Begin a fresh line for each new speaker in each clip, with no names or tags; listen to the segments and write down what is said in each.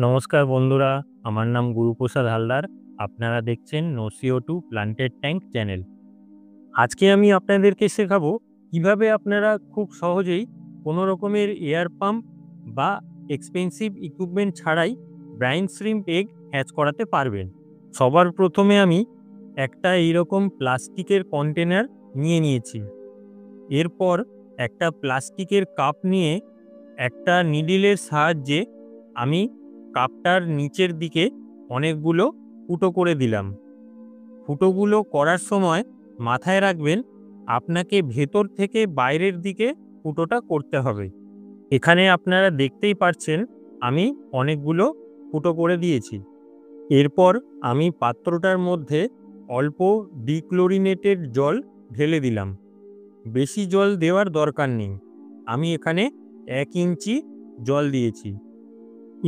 নমস্কার বন্ধুরা, আমার নাম গুরুপ্রসাদ হালদার। আপনারা দেখছেন no CO two planted tank channel. আজকে আমি আপনাদেরকে শেখাবো কিভাবে আপনারা খুব সহজেই কোনো রকমের এয়ার পাম্প বা এক্সপেন্সিভ ইকুইপমেন্ট ছাড়াই ব্রাইন শ্রিম্প এগ হ্যাচ করাতে পারবেন। সবার প্রথমে আমি একটা এইরকম প্লাস্টিকের কন্টেনার নিয়ে নিয়েছি। এরপর একটা প্লাস্টিকের কাপ নিয়ে একটা নিডলের সাহায্যে আমি কাপটার নিচের দিকে অনেকগুলো ফুটো করে দিলাম। ফুটোগুলো করার সময় মাথায় রাখবেন আপনাকে ভেতর থেকে বাইরের দিকে ফুটোটা করতে হবে। এখানে আপনারা দেখতেই পাচ্ছেন আমি অনেকগুলো ফুটো করে দিয়েছি। এরপর আমি পাত্রটার মধ্যে অল্প ডিক্লোরিনেটেড জল ঢেলে দিলাম। বেশি জল দেওয়ার দরকার নেই, আমি এখানে 1 ইঞ্চি জল দিয়েছি।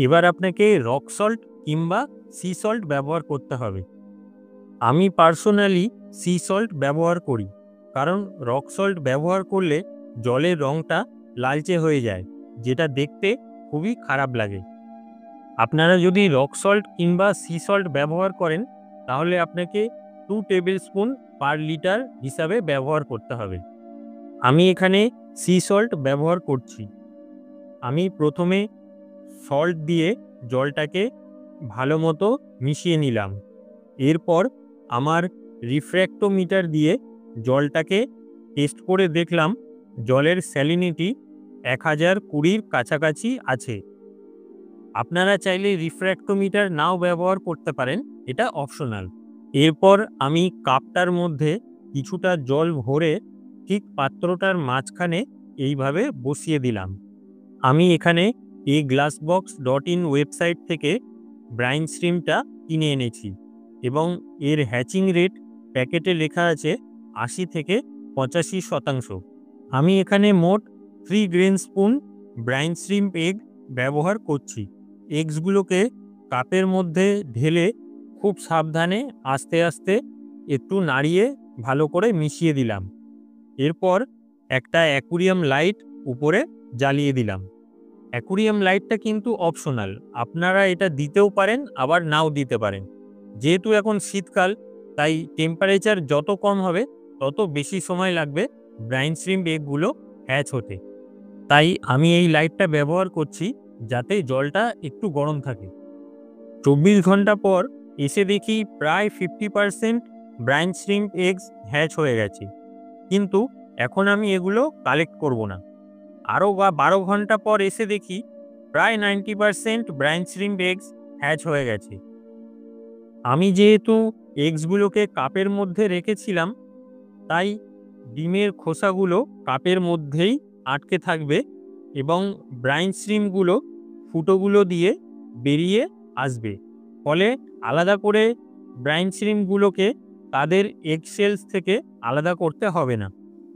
এবার আপনাকে রক সল্ট কিংবা সি সল্ট ব্যবহার করতে হবে। আমি পার্সোনালি সি সল্ট ব্যবহার করি, কারণ রক সল্ট ব্যবহার করলে জলের রঙটা লালচে হয়ে যায়, যেটা দেখতে খুবই খারাপ লাগে। আপনারা যদি রক সল্ট কিংবা সি সল্ট ব্যবহার করেন তাহলে আপনাকে 2 টেবিল স্পুন পার লিটার হিসাবে ব্যবহার করতে হবে। আমি এখানে সি সল্ট ব্যবহার করছি। আমি প্রথমে সল্ট দিয়ে জলটাকে ভালো মতো মিশিয়ে নিলাম। এরপর আমার রিফ্র্যাক্টোমিটার দিয়ে জলটাকে টেস্ট করে দেখলাম জলের স্যালিনিটি 1020-র কাছাকাছি আছে। আপনারা চাইলে রিফ্র্যাক্টোমিটার নাও ব্যবহার করতে পারেন, এটা অপশনাল। এরপর আমি কাপটার মধ্যে কিছুটা জল ভরে ঠিক পাত্রটার মাঝখানে এইভাবে বসিয়ে দিলাম। আমি এখানে aglassbox.in ওয়েবসাইট থেকে ব্রাইন শ্রিম্পটা কিনে এনেছি এবং এর হ্যাচিং রেট প্যাকেটে লেখা আছে 80 থেকে 85%। আমি এখানে মোট 3 grain spoon brine shrimp egg ব্যবহার করছি। এগসগুলোকে কাপের মধ্যে ঢেলে খুব সাবধানে আস্তে আস্তে একটু নাড়িয়ে ভালো করে মিশিয়ে দিলাম। এরপর একটা অ্যাকুরিয়াম লাইট উপরে জ্বালিয়ে দিলাম। অ্যাকুরিয়াম লাইটটা কিন্তু অপশনাল, আপনারা এটা দিতেও পারেন আবার নাও দিতে পারেন। যেহেতু এখন শীতকাল, তাই টেম্পারেচার যত কম হবে তত বেশি সময় লাগবে ব্রাইন শ্রিম্প এগগুলো হ্যাচ হতে। তাই আমি এই লাইটটা ব্যবহার করছি যাতে জলটা একটু গরম থাকে। 24 ঘন্টা পর এসে দেখি প্রায় 50% ব্রাইন শ্রিম্প এগস হ্যাচ হয়ে গেছে, কিন্তু এখন আমি এগুলো কালেক্ট করব না। আরও 12 ঘন্টা পর এসে দেখি প্রায় 90% ব্রাইন শ্রিম্প এগস হ্যাচ হয়ে গেছে। আমি যেহেতু এগসগুলোকে কাপের মধ্যে রেখেছিলাম, তাই ডিমের খোসাগুলো কাপের মধ্যেই আটকে থাকবে এবং ব্রাইন শ্রিম্পগুলো ফুটোগুলো দিয়ে বেরিয়ে আসবে। ফলে আলাদা করে ব্রাইন শ্রিম্পগুলোকে তাদের এগশেলস থেকে আলাদা করতে হবে না।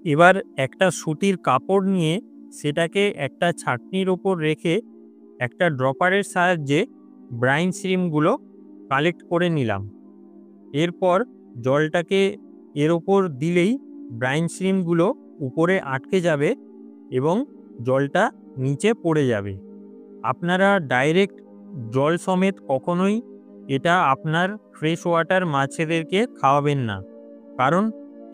এবার একটা সুতির কাপড় নিয়ে সেটাকে একটা ছাঁকনির ওপর রেখে একটা ড্রপারের সাহায্যে ব্রাইন শ্রিম্পগুলো কালেক্ট করে নিলাম। এরপর জলটাকে এর ওপর দিলেই ব্রাইন শ্রিম্পগুলো উপরে আটকে যাবে এবং জলটা নিচে পড়ে যাবে। আপনারা ডাইরেক্ট জল সমেত কখনোই এটা আপনার ফ্রেশ ওয়াটার মাছেদেরকে খাওয়াবেন না, কারণ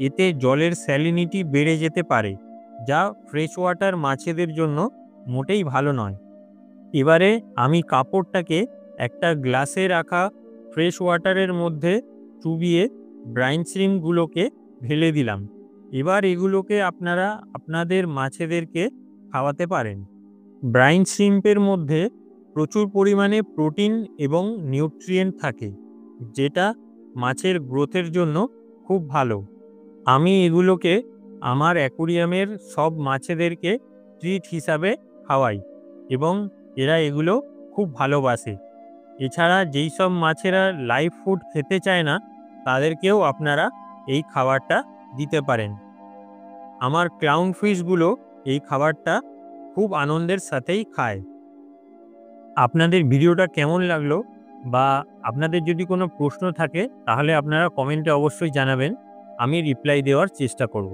এতে জলের স্যালিনিটি বেড়ে যেতে পারে, যা ফ্রেশ ওয়াটার মাছেদের জন্য মোটেই ভালো নয়। এবারে আমি কাপড়টাকে একটা গ্লাসে রাখা ফ্রেশ ওয়াটারের মধ্যে চুবিয়ে ব্রাইন শ্রিম্পগুলোকে ঢেলে দিলাম। এবার এগুলোকে আপনারা আপনাদের মাছেদেরকে খাওয়াতে পারেন। ব্রাইন শ্রিম্পের মধ্যে প্রচুর পরিমাণে প্রোটিন এবং নিউট্রিয়েন্ট থাকে, যেটা মাছের গ্রোথের জন্য খুব ভালো। আমি এগুলোকে আমার অ্যাকুরিয়ামের সব মাছেদেরকে ট্রিট হিসাবে খাওয়াই এবং এরা এগুলো খুব ভালোবাসে। এছাড়া যেই সব মাছেরা লাইভ ফুড খেতে চায় না, তাদেরকেও আপনারা এই খাবারটা দিতে পারেন। আমার ক্লাউন ফিশগুলো এই খাবারটা খুব আনন্দের সাথেই খায়। আপনাদের ভিডিওটা কেমন লাগলো বা আপনাদের যদি কোনো প্রশ্ন থাকে তাহলে আপনারা কমেন্টে অবশ্যই জানাবেন, আমি রিপ্লাই দেওয়ার চেষ্টা করব।